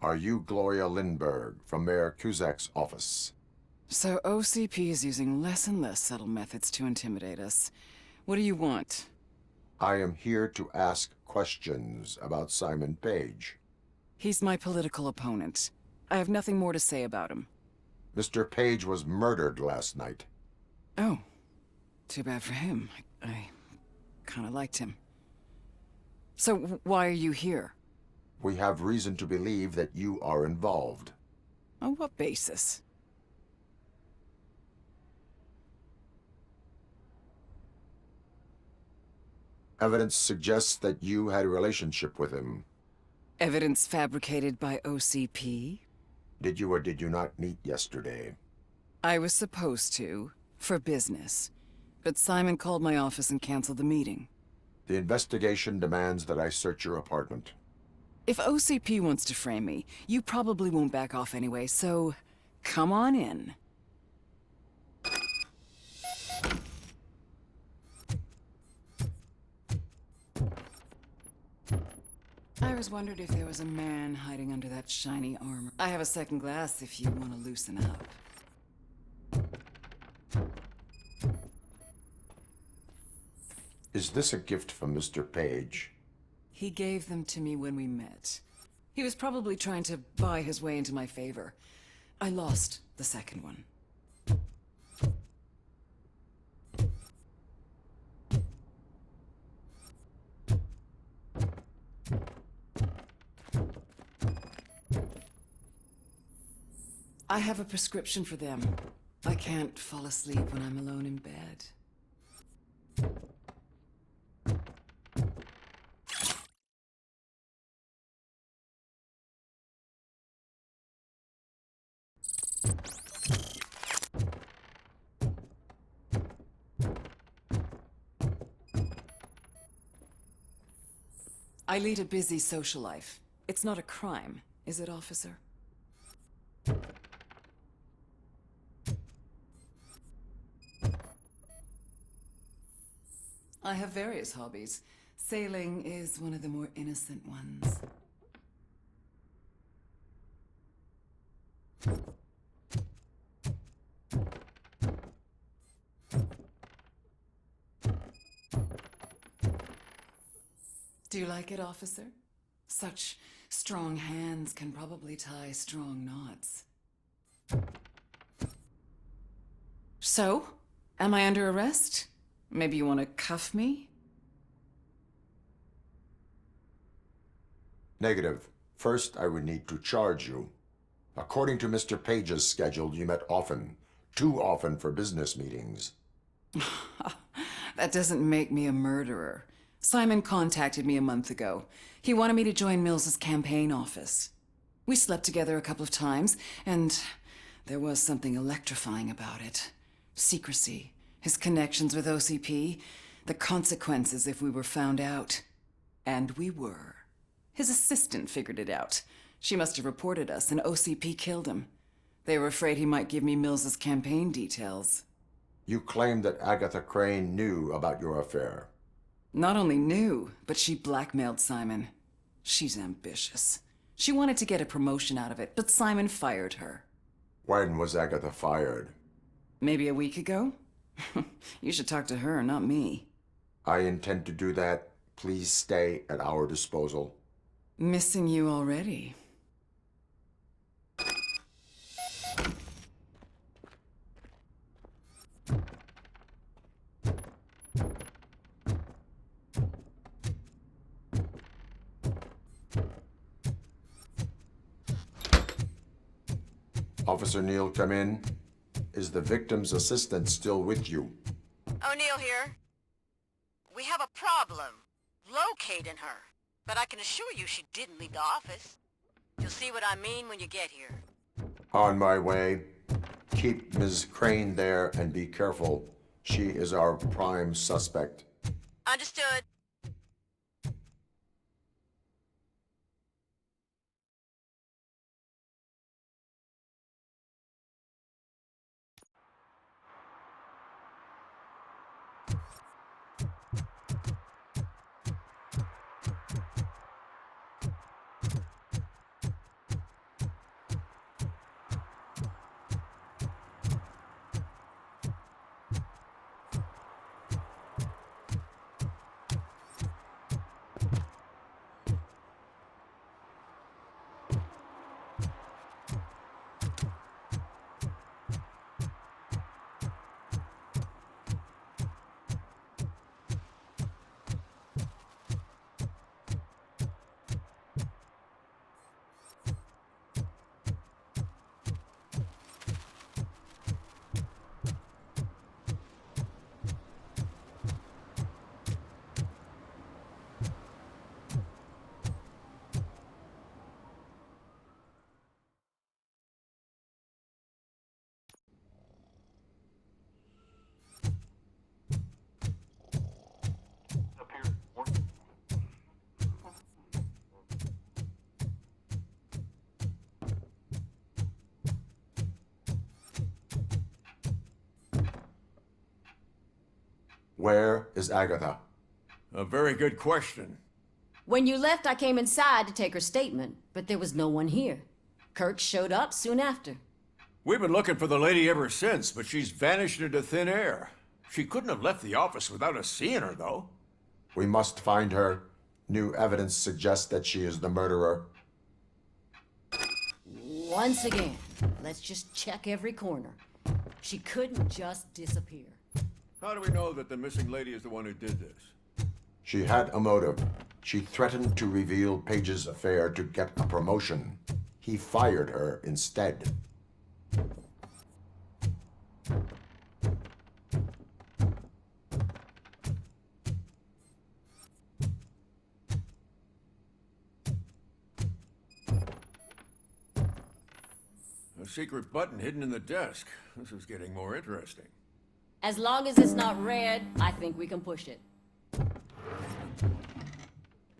Are you Gloria Lindbergh from Mayor Cusack's office? So OCP is using less and less subtle methods to intimidate us. What do you want? I am here to ask questions about Simon Page. He's my political opponent. I have nothing more to say about him. Mr. Page was murdered last night. Oh. Too bad for him. I kinda liked him. So why are you here? We have reason to believe that you are involved. On what basis? Evidence suggests that you had a relationship with him. Evidence fabricated by OCP? Did you or did you not meet yesterday? I was supposed to, for business. But Simon called my office and canceled the meeting. The investigation demands that I search your apartment. If OCP wants to frame me, you probably won't back off anyway, so come on in. I always wondered if there was a man hiding under that shiny armor. I have a second glass if you want to loosen up. Is this a gift from Mr. Page? He gave them to me when we met. He was probably trying to buy his way into my favor. I lost the second one. I have a prescription for them. I can't fall asleep when I'm alone in bed. I lead a busy social life. It's not a crime, is it, officer? I have various hobbies. Sailing is one of the more innocent ones. Do you like it, officer? Such strong hands can probably tie strong knots. So, am I under arrest? Maybe you want to cuff me? Negative. First, I would need to charge you. According to Mr. Page's schedule, you met often. Too often for business meetings. That doesn't make me a murderer. Simon contacted me a month ago. He wanted me to join Mills's campaign office. We slept together a couple of times, and there was something electrifying about it. Secrecy, his connections with OCP, the consequences if we were found out. And we were. His assistant figured it out. She must have reported us, and OCP killed him. They were afraid he might give me Mills's campaign details. You claim that Agatha Crane knew about your affair. Not only knew, but she blackmailed Simon. She's ambitious. She wanted to get a promotion out of it, but Simon fired her. When was Agatha fired? Maybe a week ago? You should talk to her, not me. I intend to do that. Please stay at our disposal. Missing you already. Officer Neal, come in. Is the victim's assistant still with you? O'Neill here. We have a problem locating her, but I can assure you she didn't leave the office. You'll see what I mean when you get here. On my way. Keep Ms. Crane there and be careful. She is our prime suspect. Understood. Where is Agatha? A very good question. When you left, I came inside to take her statement, but there was no one here. Kirk showed up soon after. We've been looking for the lady ever since, but she's vanished into thin air. She couldn't have left the office without us seeing her, though. We must find her. New evidence suggests that she is the murderer. Once again, let's just check every corner. She couldn't just disappear. How do we know that the missing lady is the one who did this? She had a motive. She threatened to reveal Page's affair to get a promotion. He fired her instead. A secret button hidden in the desk. This is getting more interesting. As long as it's not red, I think we can push it.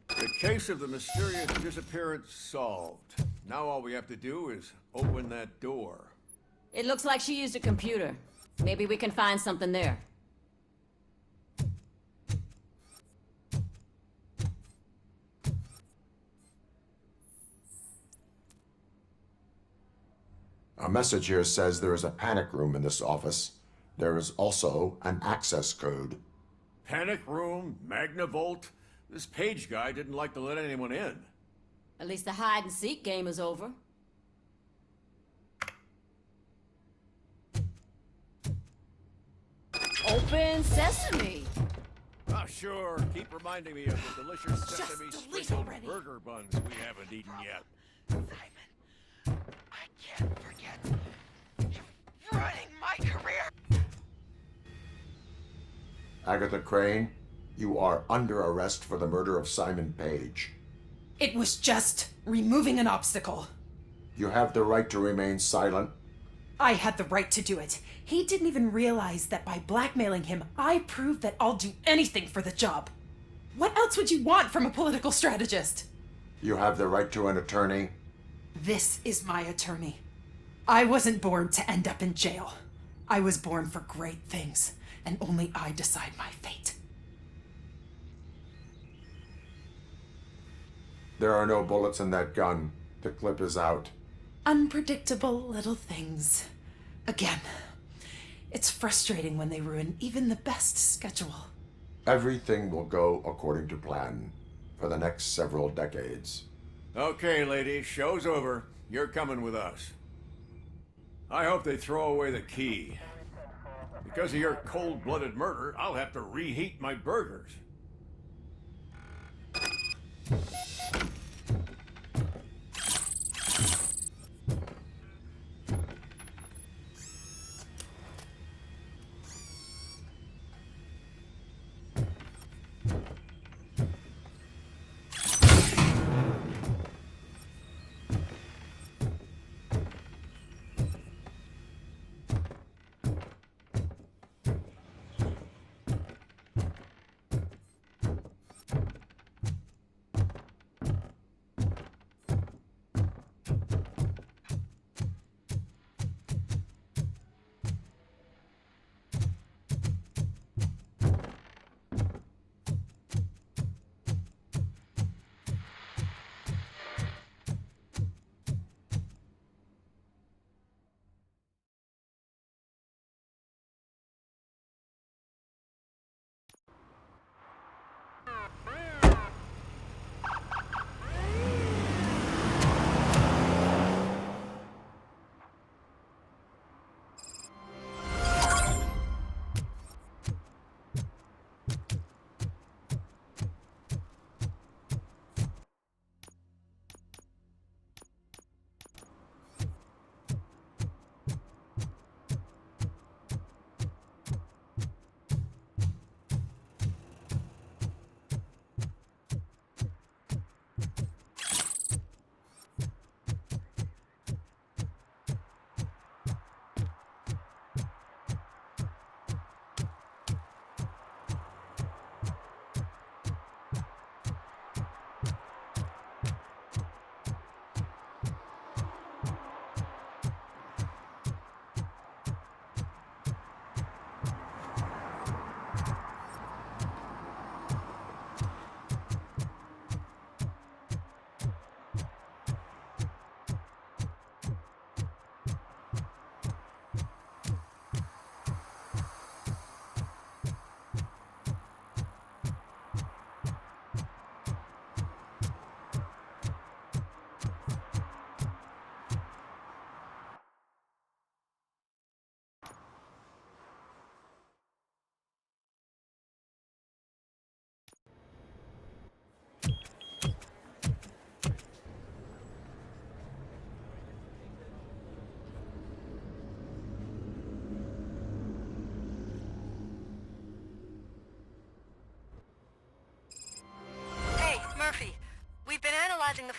The case of the mysterious disappearance solved. Now all we have to do is open that door. It looks like she used a computer. Maybe we can find something there. A message here says there is a panic room in this office. There is also an access code. Panic room, Magnavolt. This Page guy didn't like to let anyone in. At least the hide-and-seek game is over. Open sesame! Ah, sure. Keep reminding me of the delicious sesame delete sprinkled already. burger buns we haven't eaten yet. Simon, I can't forget. You're ruining my career. Agatha Crane, you are under arrest for the murder of Simon Page. It was just removing an obstacle. You have the right to remain silent. I had the right to do it. He didn't even realize that by blackmailing him, I proved that I'll do anything for the job. What else would you want from a political strategist? You have the right to an attorney. This is my attorney. I wasn't born to end up in jail. I was born for great things, and only I decide my fate. There are no bullets in that gun. The clip is out. Unpredictable little things. Again, it's frustrating when they ruin even the best schedule. Everything will go according to plan for the next several decades. Okay, lady, show's over. You're coming with us. I hope they throw away the key. Because of your cold-blooded murder, I'll have to reheat my burgers.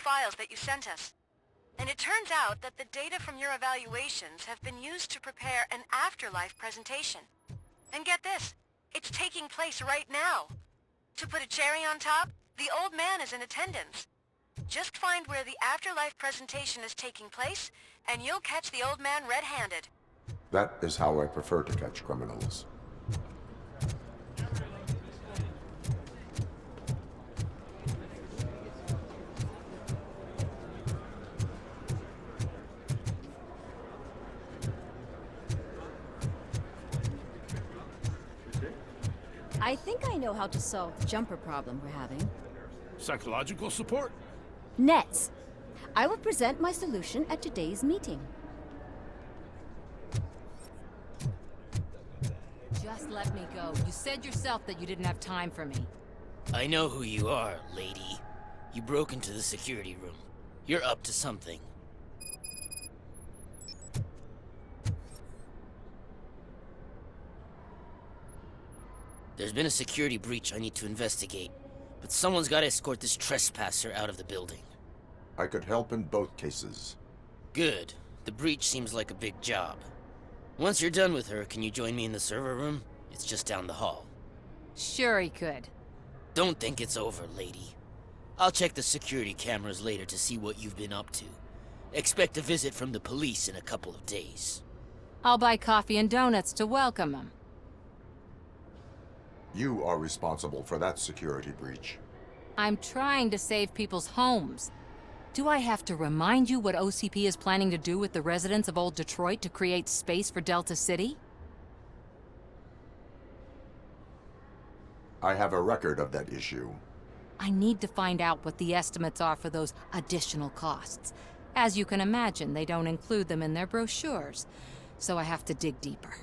files that you sent us. And it turns out that the data from your evaluations have been used to prepare an afterlife presentation. And get this, it's taking place right now. To put a cherry on top, the old man is in attendance. Just find where the afterlife presentation is taking place, and you'll catch the old man red-handed. That is how I prefer to catch criminals. I think I know how to solve the jumper problem we're having. Psychological support? Nets. I will present my solution at today's meeting. Just let me go. You said yourself that you didn't have time for me. I know who you are, lady. You broke into the security room. You're up to something. There's been a security breach I need to investigate, but someone's got to escort this trespasser out of the building. I could help in both cases. Good. The breach seems like a big job. Once you're done with her, can you join me in the server room? It's just down the hall. Sure he could. Don't think it's over, lady. I'll check the security cameras later to see what you've been up to. Expect a visit from the police in a couple of days. I'll buy coffee and donuts to welcome him. You are responsible for that security breach. I'm trying to save people's homes. Do I have to remind you what OCP is planning to do with the residents of Old Detroit to create space for Delta City? I have a record of that issue. I need to find out what the estimates are for those additional costs. As you can imagine, they don't include them in their brochures, so I have to dig deeper.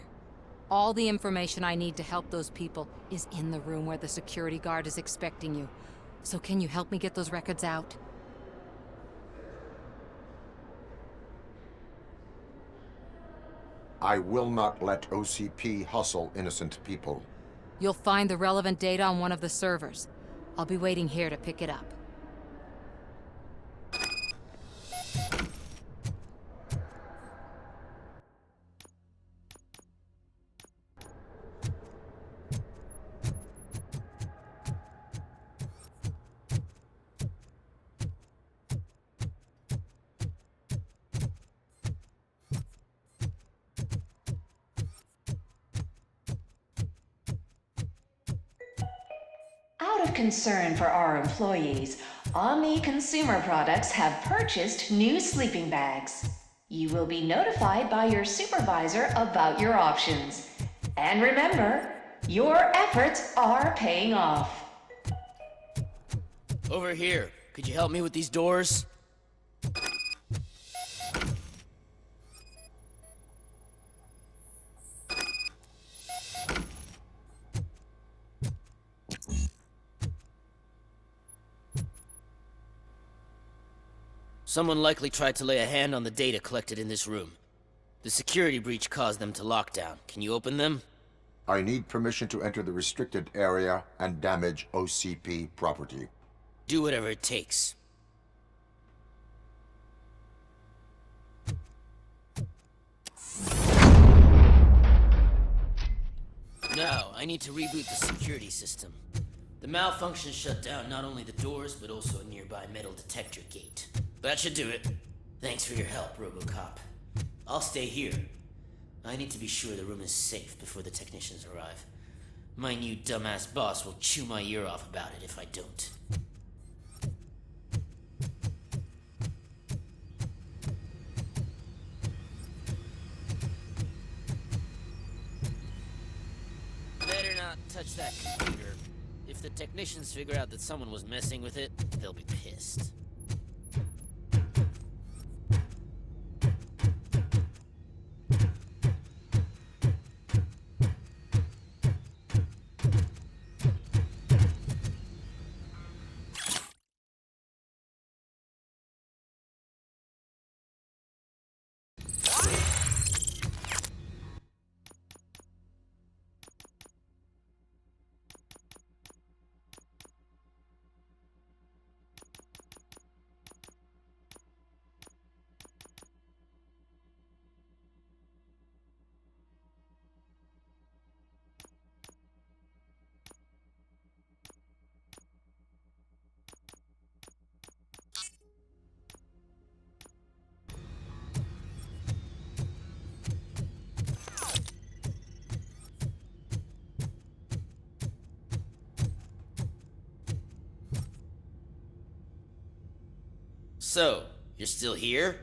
All the information I need to help those people is in the room where the security guard is expecting you. So can you help me get those records out? I will not let OCP hustle innocent people. You'll find the relevant data on one of the servers. I'll be waiting here to pick it up. Out of concern for our employees, Omni Consumer Products have purchased new sleeping bags. You will be notified by your supervisor about your options. And remember, your efforts are paying off. Over here. Could you help me with these doors? Someone likely tried to lay a hand on the data collected in this room. The security breach caused them to lock down. Can you open them? I need permission to enter the restricted area and damage OCP property. Do whatever it takes. Now, I need to reboot the security system. The malfunction shut down not only the doors, but also a nearby metal detector gate. That should do it. Thanks for your help, Robocop. I'll stay here. I need to be sure the room is safe before the technicians arrive. My new dumbass boss will chew my ear off about it if I don't. Better not touch that computer. If the technicians figure out that someone was messing with it, they'll be pissed. So, you're still here?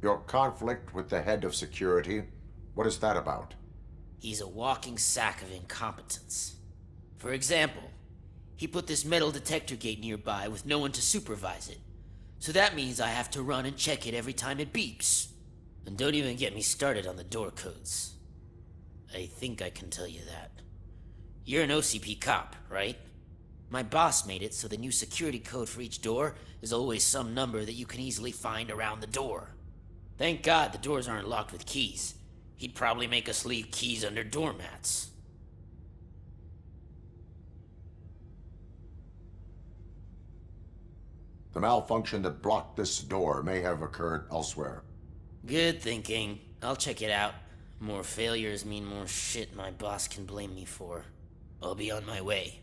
Your conflict with the head of security, what is that about? He's a walking sack of incompetence. For example, he put this metal detector gate nearby with no one to supervise it. So that means I have to run and check it every time it beeps. And don't even get me started on the door codes. I think I can tell you that. You're an OCP cop, right? My boss made it so the new security code for each door is always some number that you can easily find around the door. Thank God the doors aren't locked with keys. He'd probably make us leave keys under doormats. The malfunction that blocked this door may have occurred elsewhere. Good thinking. I'll check it out. More failures mean more shit my boss can blame me for. I'll be on my way.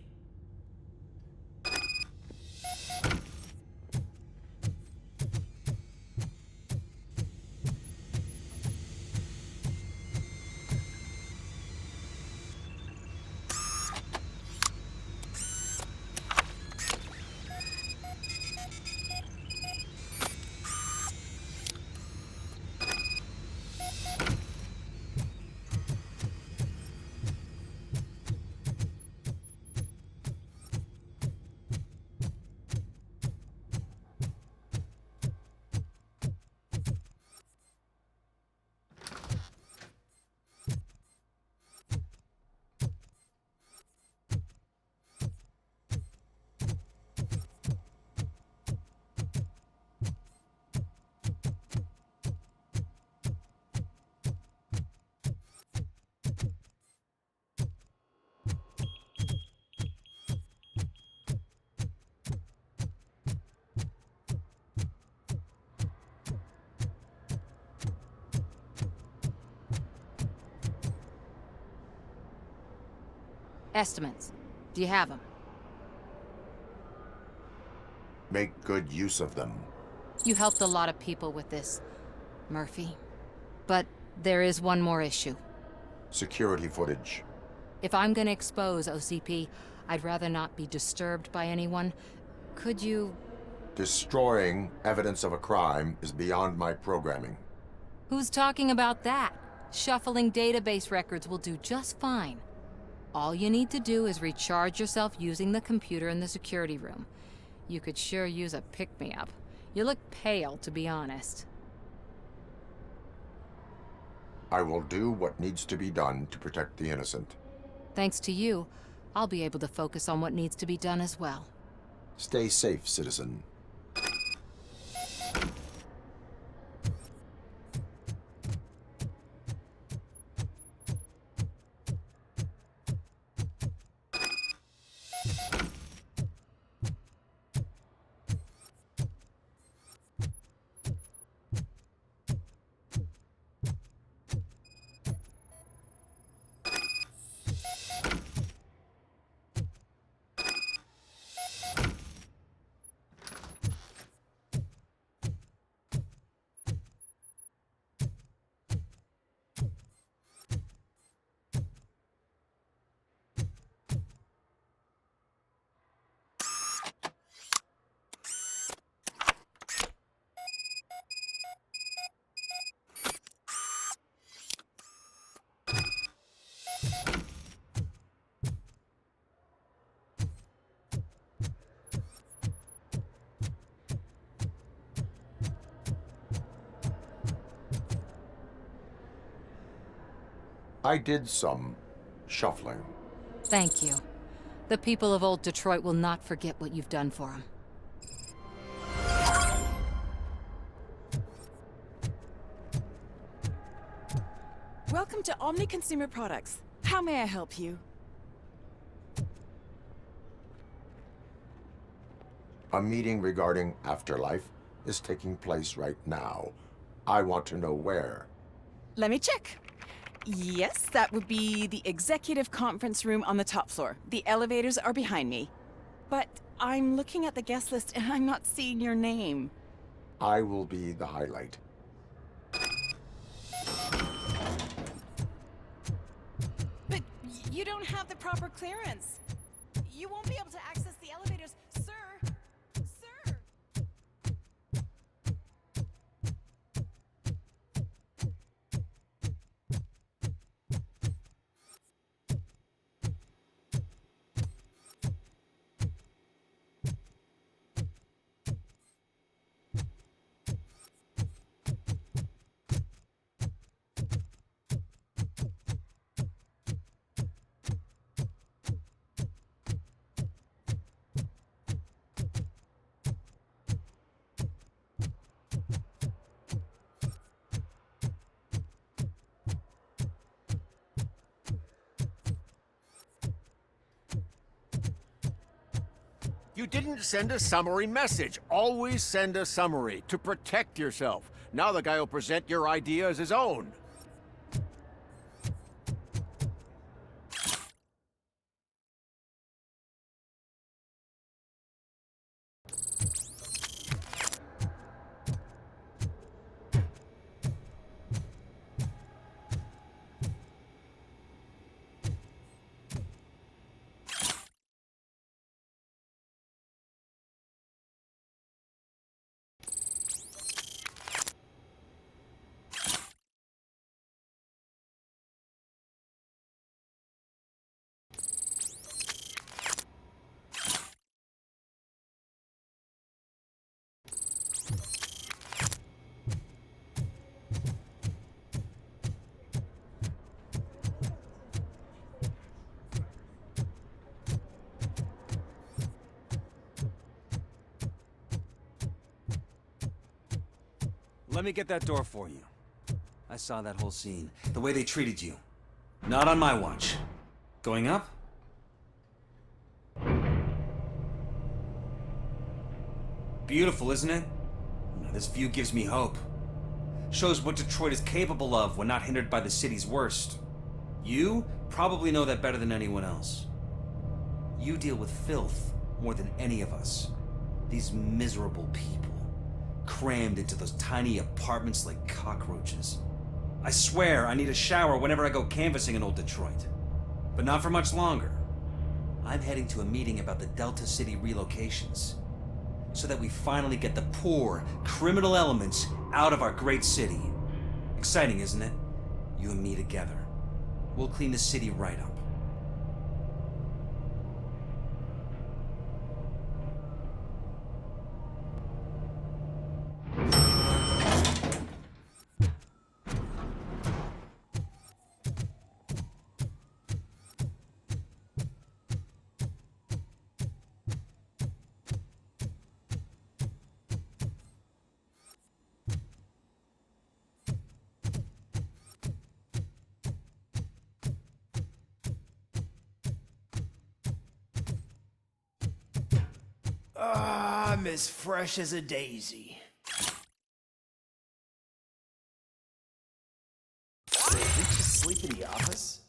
Estimates. Do you have them? Make good use of them. You helped a lot of people with this, Murphy. But there is one more issue. Security footage. If I'm gonna expose OCP, I'd rather not be disturbed by anyone. Could you... Destroying evidence of a crime is beyond my programming. Who's talking about that? Shuffling database records will do just fine. All you need to do is recharge yourself using the computer in the security room. You could sure use a pick-me-up. You look pale, to be honest. I will do what needs to be done to protect the innocent. Thanks to you, I'll be able to focus on what needs to be done as well. Stay safe, citizen. I did some shuffling. Thank you. The people of old Detroit will not forget what you've done for them. Welcome to Omni Consumer Products. How may I help you? A meeting regarding afterlife is taking place right now. I want to know where. Let me check. Yes, that would be the executive conference room on the top floor. The elevators are behind me. But I'm looking at the guest list and I'm not seeing your name. I will be the highlight. But you don't have the proper clearance. You won't be able to access the elevators, sir. Sir. You didn't send a summary message. Always send a summary to protect yourself. Now the guy will present your idea as his own. Let me get that door for you. I saw that whole scene. The way they treated you. Not on my watch. Going up? Beautiful, isn't it? This view gives me hope. Shows what Detroit is capable of when not hindered by the city's worst. You probably know that better than anyone else. You deal with filth more than any of us. These miserable people. Crammed into those tiny apartments like cockroaches. I swear I need a shower whenever I go canvassing in old Detroit. But not for much longer. I'm heading to a meeting about the Delta City relocations. So that we finally get the poor, criminal elements out of our great city. Exciting, isn't it? You and me together. We'll clean the city right up. I'm as fresh as a daisy. Did you just sleep in the office?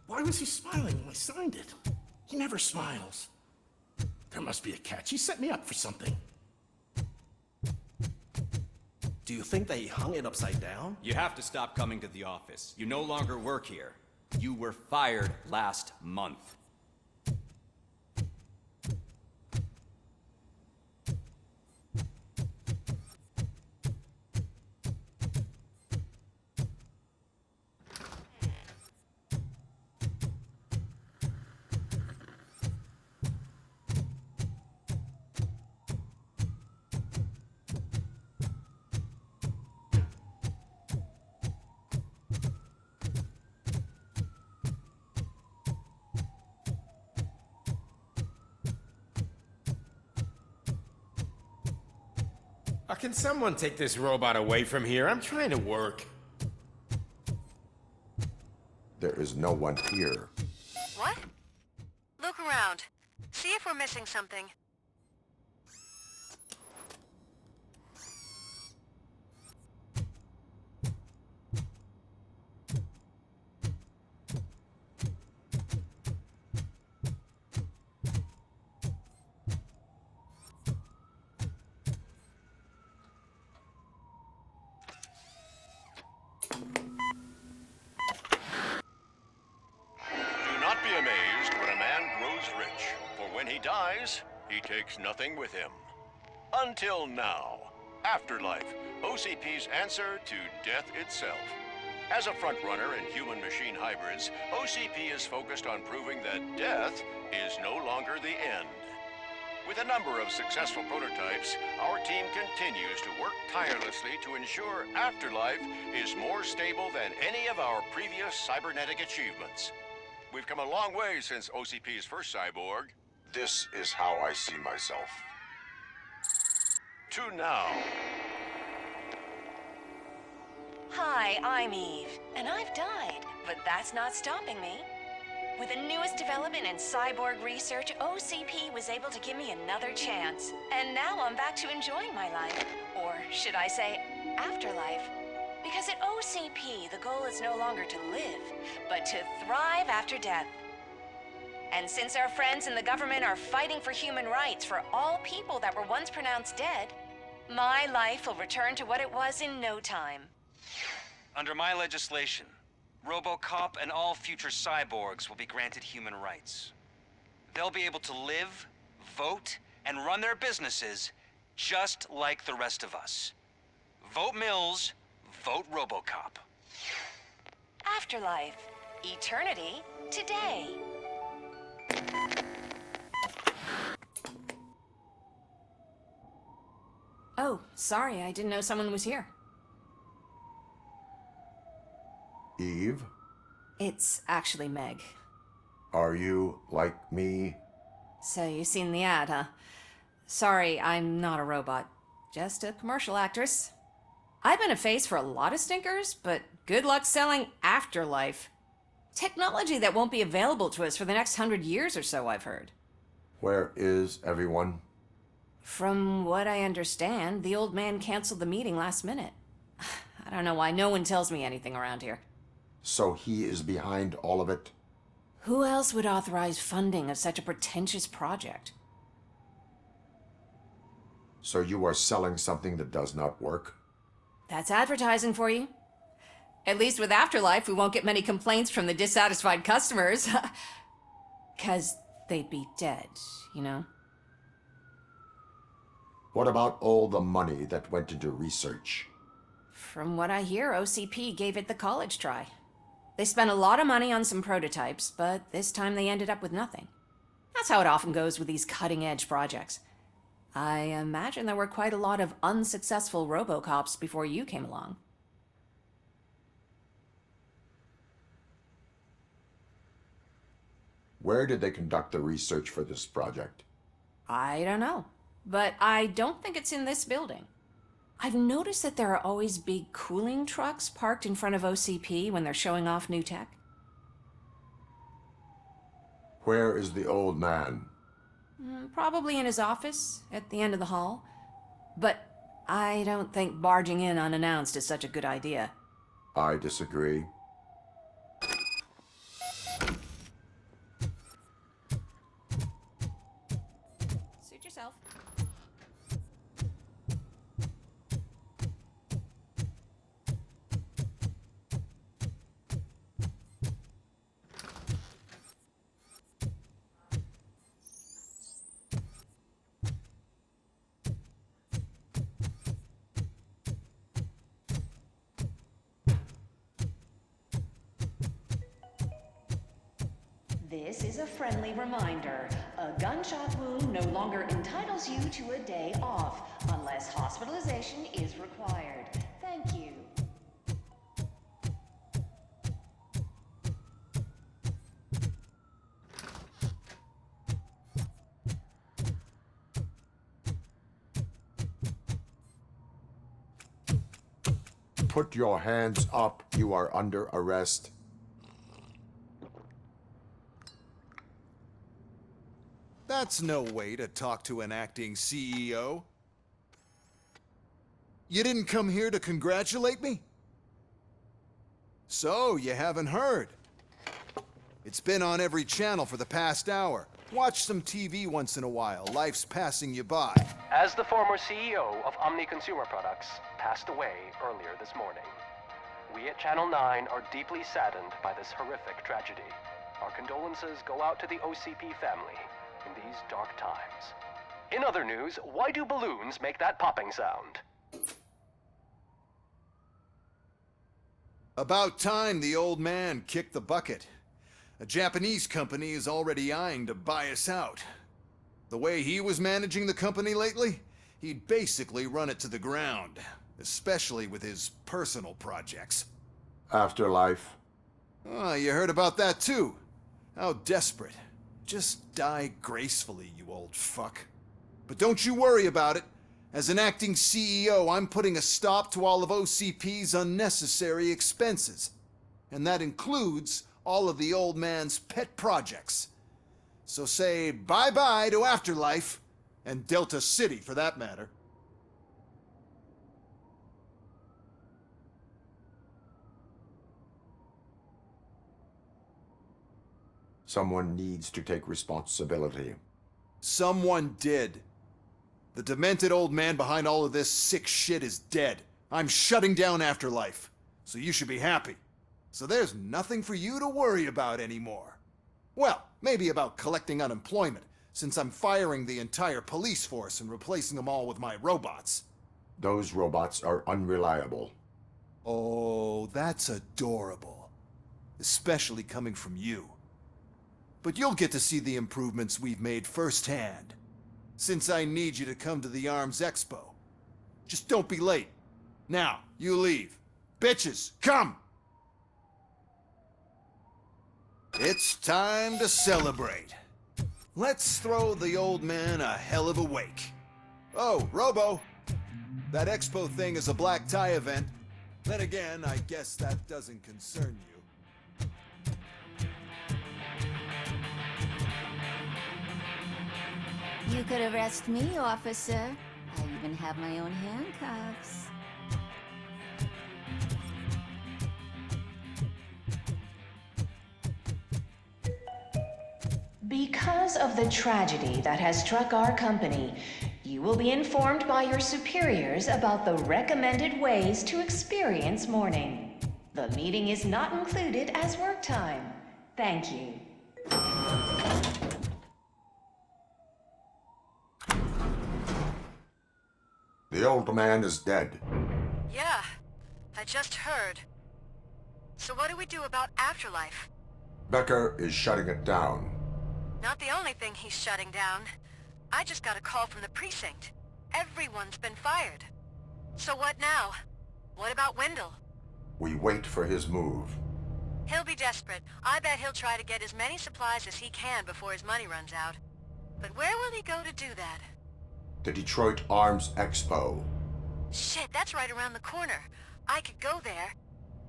Why was he smiling when I signed it? He never smiles. There must be a catch. He set me up for something. Do you think they hung it upside down? You have to stop coming to the office. You no longer work here. You were fired last month. Can someone take this robot away from here? I'm trying to work. There is no one here. What? Look around. See if we're missing something. Do not be amazed when a man grows rich, for when he dies, he takes nothing with him. Until now. Afterlife, OCP's answer to death itself. As a frontrunner in human-machine hybrids, OCP is focused on proving that death is no longer the end. With a number of successful prototypes, our team continues to work tirelessly to ensure Afterlife is more stable than any of our previous cybernetic achievements. We've come a long way since OCP's first cyborg. This is how I see myself. To now. Hi, I'm Eve, and I've died, but that's not stopping me. With the newest development in cyborg research, OCP was able to give me another chance. And now I'm back to enjoying my life. Or should I say, afterlife. Because at OCP, the goal is no longer to live, but to thrive after death. And since our friends in the government are fighting for human rights for all people that were once pronounced dead, my life will return to what it was in no time. Under my legislation, Robocop and all future cyborgs will be granted human rights. They'll be able to live, vote, and run their businesses just like the rest of us. Vote Mills, vote Robocop. Afterlife. Eternity. Today. Oh, sorry, I didn't know someone was here. Eve, It's actually Meg. are you like me? So you've seen the ad, huh? Sorry, I'm not a robot. Just a commercial actress. I've been a face for a lot of stinkers, but good luck selling Afterlife. Technology that won't be available to us for the next 100 years or so, I've heard. Where is everyone? From what I understand, the old man canceled the meeting last minute. I don't know why no one tells me anything around here. So he is behind all of it? Who else would authorize funding of such a pretentious project? So you are selling something that does not work? That's advertising for you. At least with Afterlife, we won't get many complaints from the dissatisfied customers. 'Cause they'd be dead, you know? What about all the money that went into research? From what I hear, OCP gave it the college try. They spent a lot of money on some prototypes, but this time they ended up with nothing. That's how it often goes with these cutting-edge projects. I imagine there were quite a lot of unsuccessful Robocops before you came along. Where did they conduct the research for this project? I don't know, but I don't think it's in this building. I've noticed that there are always big cooling trucks parked in front of OCP when they're showing off new tech. Where is the old man? Probably in his office, at the end of the hall. But I don't think barging in unannounced is such a good idea. I disagree. Suit yourself. This is a friendly reminder. A gunshot wound no longer entitles you to a day off, unless hospitalization is required. Thank you. Put your hands up. You are under arrest. That's no way to talk to an acting CEO. You didn't come here to congratulate me? So, you haven't heard. It's been on every channel for the past hour. Watch some TV once in a while. Life's passing you by. As the former CEO of Omni Consumer Products passed away earlier this morning, we at Channel 9 are deeply saddened by this horrific tragedy. Our condolences go out to the OCP family in these dark times. In other news, why do balloons make that popping sound? About time the old man kicked the bucket. A Japanese company is already eyeing to buy us out. The way he was managing the company lately, he'd basically run it to the ground, especially with his personal projects. Afterlife. Oh, you heard about that too. How desperate. Just die gracefully, you old fuck. But don't you worry about it. As an acting CEO, I'm putting a stop to all of OCP's unnecessary expenses. And that includes all of the old man's pet projects. So say bye-bye to Afterlife, and Delta City for that matter. Someone needs to take responsibility. Someone did. The demented old man behind all of this sick shit is dead. I'm shutting down Afterlife, so you should be happy. So there's nothing for you to worry about anymore. Well, maybe about collecting unemployment, since I'm firing the entire police force and replacing them all with my robots. Those robots are unreliable. Oh, that's adorable. Especially coming from you. But you'll get to see the improvements we've made firsthand. Since I need you to come to the Arms Expo. Just don't be late. Now, you leave. Bitches, come! It's time to celebrate. Let's throw the old man a hell of a wake. Oh, Robo! That expo thing is a black tie event. Then again, I guess that doesn't concern you. You could arrest me, officer. I even have my own handcuffs. Because of the tragedy that has struck our company, you will be informed by your superiors about the recommended ways to experience mourning. The meeting is not included as work time. Thank you. The old man is dead. Yeah, I just heard. So what do we do about Afterlife? Becker is shutting it down. Not the only thing he's shutting down. I just got a call from the precinct. Everyone's been fired. So what now? What about Wendell? We wait for his move. He'll be desperate. I bet he'll try to get as many supplies as he can before his money runs out. But where will he go to do that? The Detroit Arms Expo. Shit, that's right around the corner. I could go there.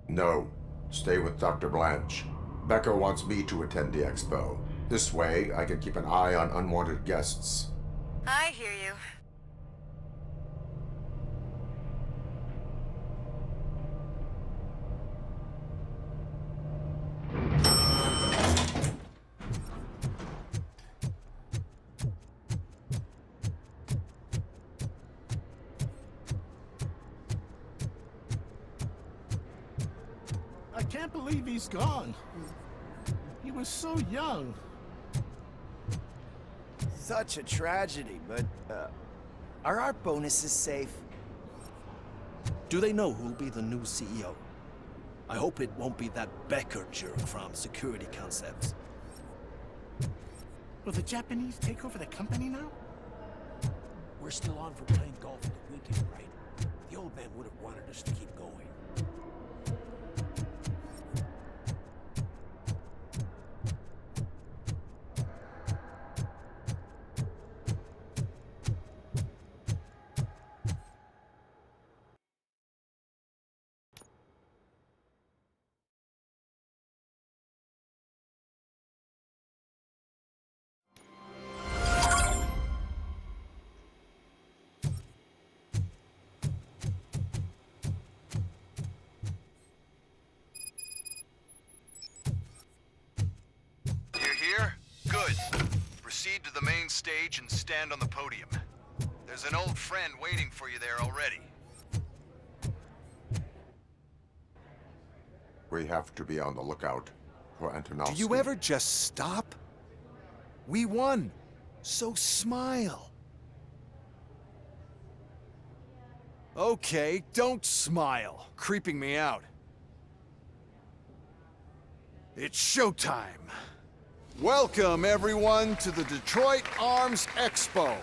No, stay with Dr. Blanche. Becker wants me to attend the expo. This way, I can keep an eye on unwanted guests. I hear you. I can't believe he's gone. He was so young. Such a tragedy, but, are our bonuses safe? Do they know who'll be the new CEO? I hope it won't be that Becker jerk from Security Concepts. Will the Japanese take over the company now? We're still on for playing golf in the weekend, right? The old man would have wanted us to keep going. Good. Proceed to the main stage and stand on the podium. There's an old friend waiting for you there already. We have to be on the lookout for Antonovsky. Do you ever just stop? We won. So smile. Okay, don't smile. Creeping me out. It's showtime. Welcome, everyone, to the Detroit Arms Expo,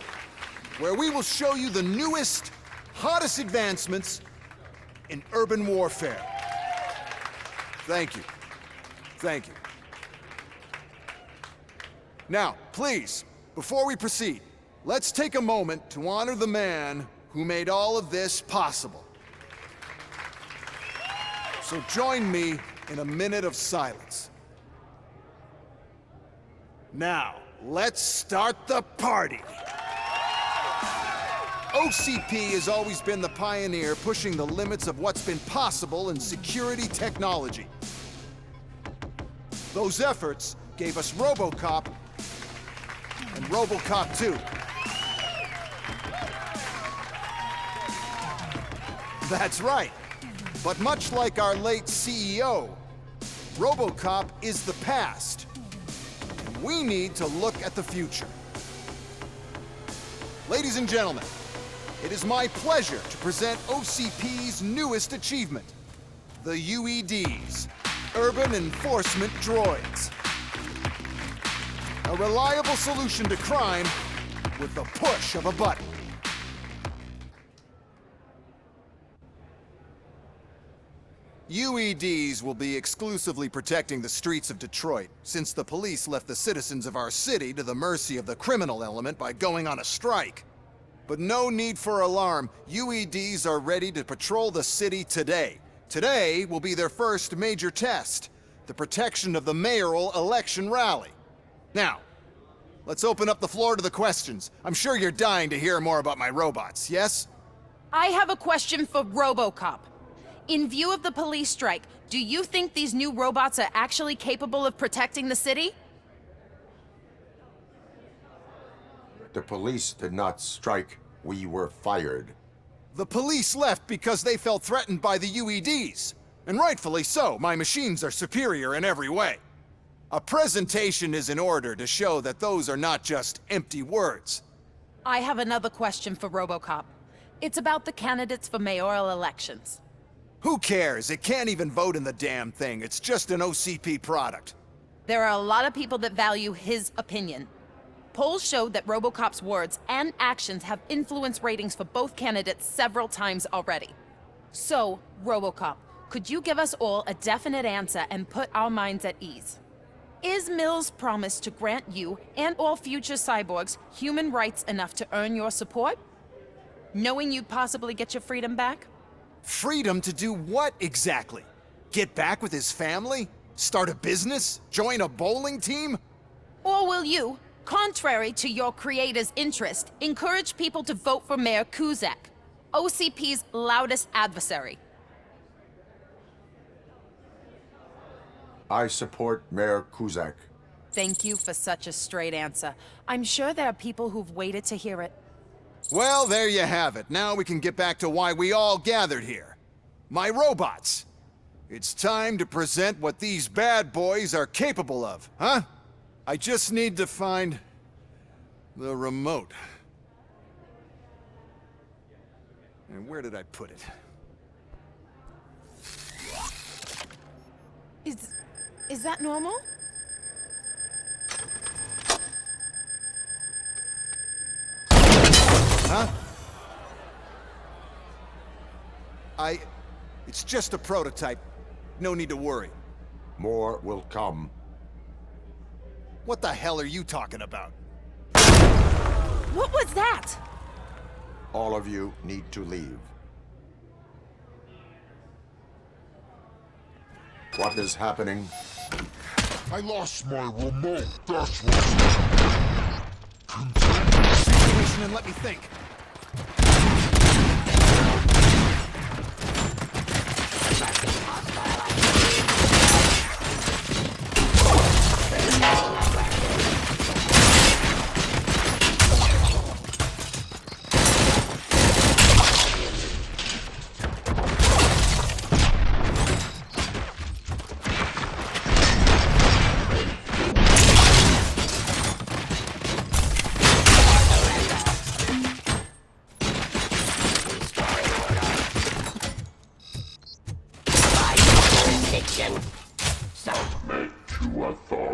where we will show you the newest, hottest advancements in urban warfare. Thank you. Thank you. Now, please, before we proceed, let's take a moment to honor the man who made all of this possible. So join me in a minute of silence. Now, let's start the party. OCP has always been the pioneer pushing the limits of what's been possible in security technology. Those efforts gave us Robocop and Robocop 2. That's right. But much like our late CEO, Robocop is the past. And we need to look at the future. Ladies and gentlemen, it is my pleasure to present OCP's newest achievement, the UEDs, Urban Enforcement Droids. A reliable solution to crime with the push of a button. UEDs will be exclusively protecting the streets of Detroit, since the police left the citizens of our city to the mercy of the criminal element by going on a strike. But no need for alarm. UEDs are ready to patrol the city today. Today will be their first major test, the protection of the mayoral election rally. Now, let's open up the floor to the questions. I'm sure you're dying to hear more about my robots, yes? I have a question for Robocop. In view of the police strike, do you think these new robots are actually capable of protecting the city? The police did not strike. We were fired. The police left because they felt threatened by the UEDs. And rightfully so. My machines are superior in every way. A presentation is in order to show that those are not just empty words. I have another question for Robocop. It's about the candidates for mayoral elections. Who cares? It can't even vote in the damn thing. It's just an OCP product. There are a lot of people that value his opinion. Polls showed that Robocop's words and actions have influenced ratings for both candidates several times already. So, Robocop, could you give us all a definite answer and put our minds at ease? Is Mills' promise to grant you and all future cyborgs human rights enough to earn your support? Knowing you'd possibly get your freedom back? Freedom to do what exactly? Get back with his family? Start a business? Join a bowling team? Or will you, contrary to your creator's interest, encourage people to vote for Mayor Kuzak, OCP's loudest adversary? I support Mayor Kuzak. Thank you for such a straight answer. I'm sure there are people who've waited to hear it. Well, there you have it. Now we can get back to why we all gathered here. My robots. It's time to present what these bad boys are capable of, huh? I just need to find the remote. And where did I put it? Is that normal? Huh? It's just a prototype. No need to worry. More will come. What the hell are you talking about? What was that? All of you need to leave. What is happening? I lost my remote, that's what. Contain the situation and let me think.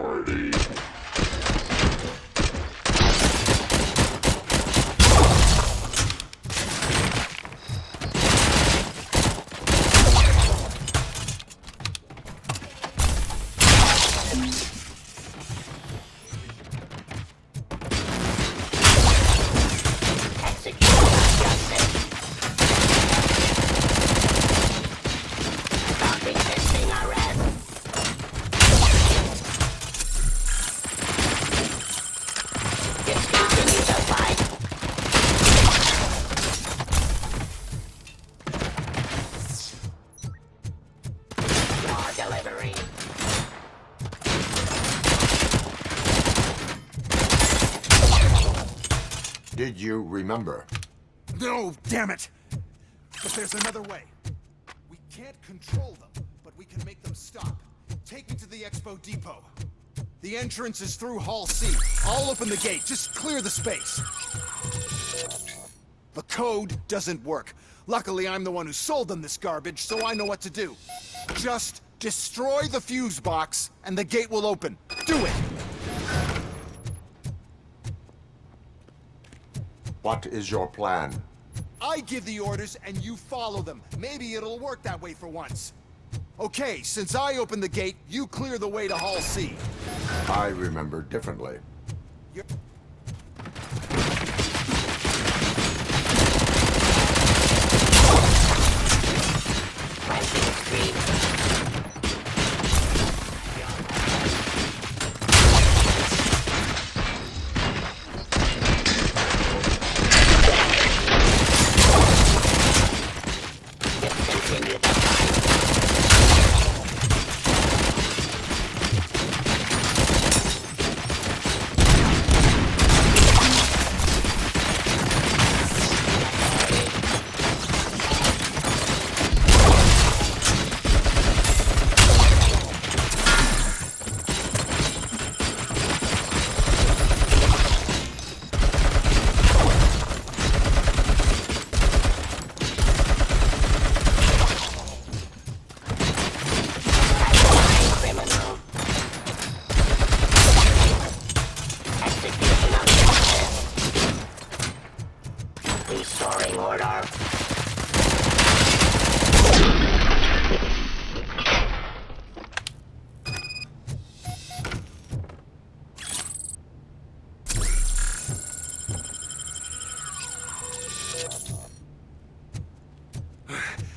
authority. Did you remember? No, damn it! But there's another way. We can't control them, but we can make them stop. Take me to the Expo Depot. The entrance is through Hall C. I'll open the gate. Just clear the space. The code doesn't work. Luckily, I'm the one who sold them this garbage, so I know what to do. Just destroy the fuse box, and the gate will open. Do it! What is your plan? I give the orders and you follow them. Maybe it'll work that way for once. Okay, since I opened the gate, you clear the way to Hall C. I remember differently.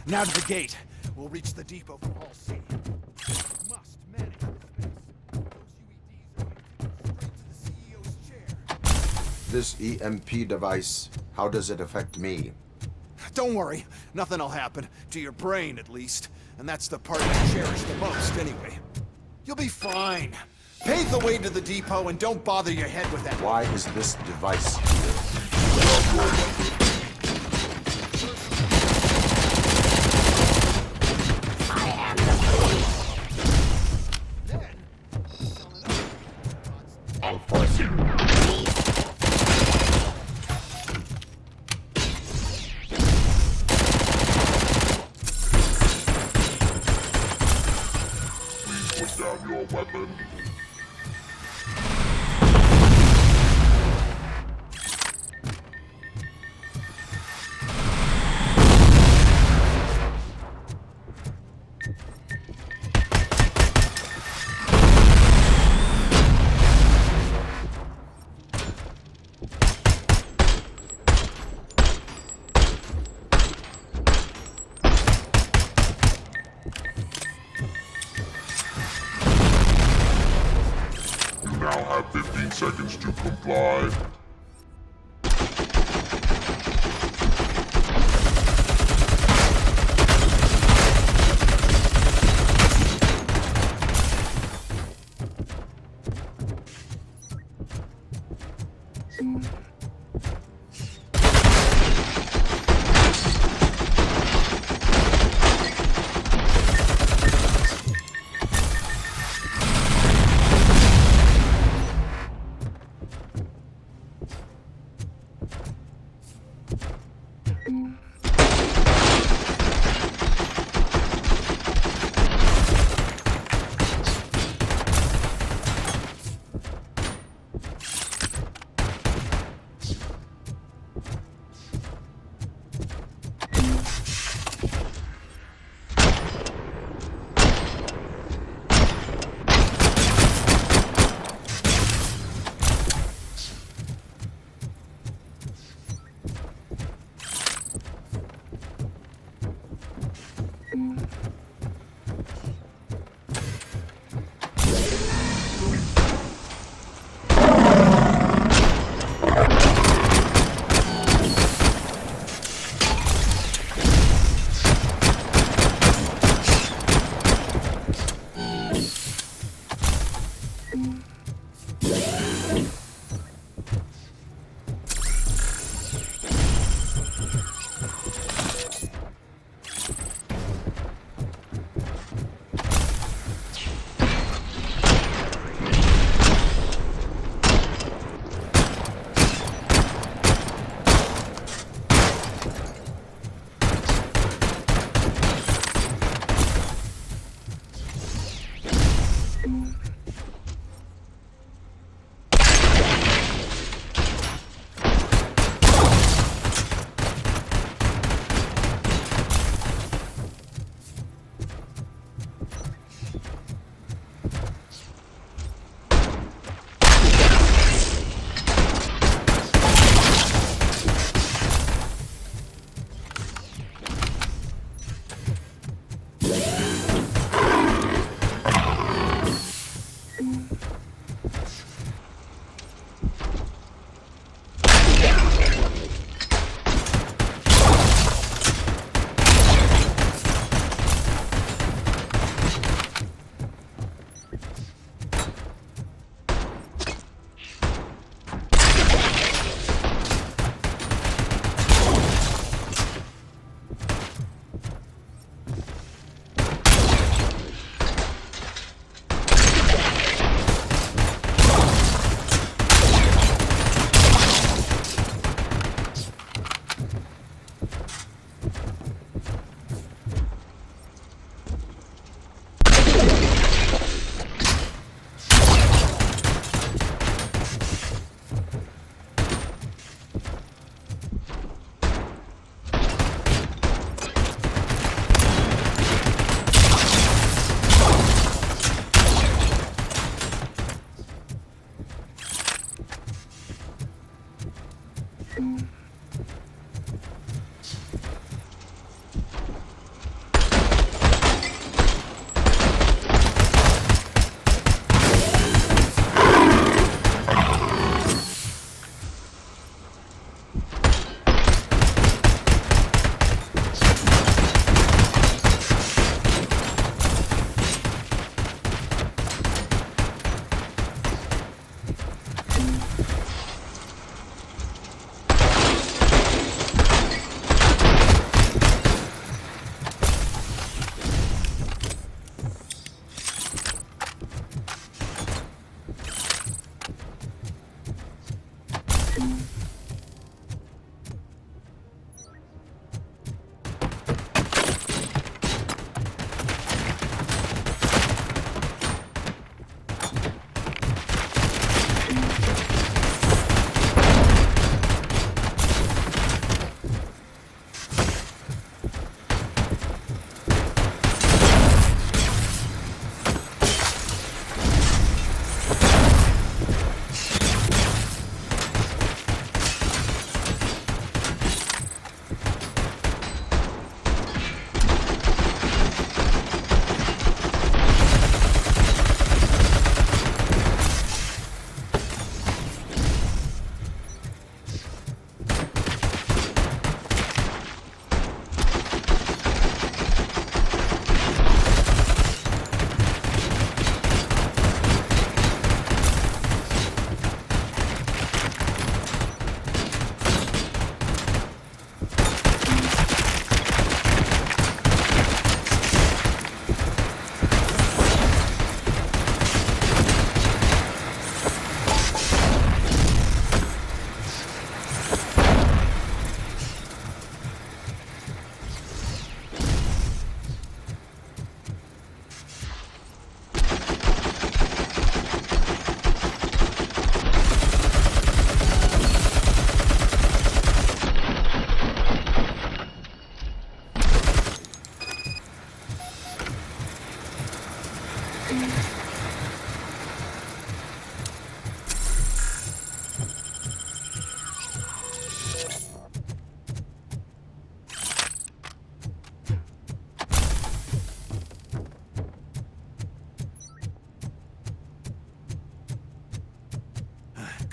Now to the gate. We'll reach the depot from Hall C. Must manage this space. Those UEDs are straight to the CEO's chair. This EMP device, how does it affect me? Don't worry. Nothing'll happen. To your brain, at least. And that's the part I cherish the most, anyway. You'll be fine. Pave the way to the depot and don't bother your head with that. Why is this device here? Put down your weapon. You now have 15 seconds to comply.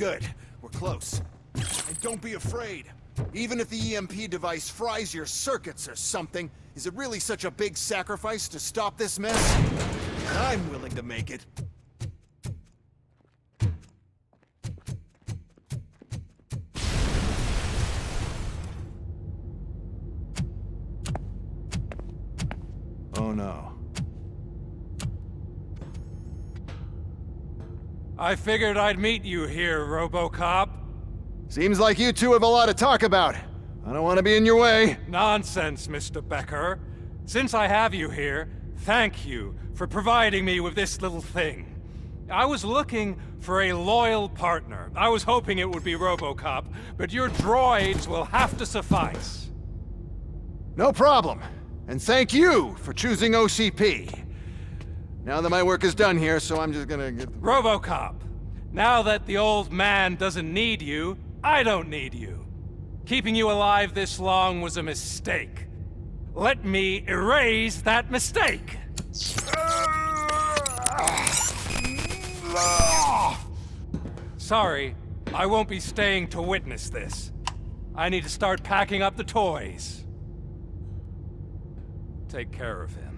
Good. We're close. And don't be afraid. Even if the EMP device fries your circuits or something, is it really such a big sacrifice to stop this mess? I'm willing to make it. no. I figured I'd meet you here, Robocop. Seems like you two have a lot to talk about. I don't want to be in your way. Nonsense, Mr. Becker. Since I have you here, thank you for providing me with this little thing. I was looking for a loyal partner. I was hoping it would be Robocop, but your droids will have to suffice. No problem. And thank you for choosing OCP. Now that my work is done here, so I'm just gonna get... Robocop, now that the old man doesn't need you, I don't need you. Keeping you alive this long was a mistake. Let me erase that mistake! Sorry, I won't be staying to witness this. I need to start packing up the toys. Take care of him.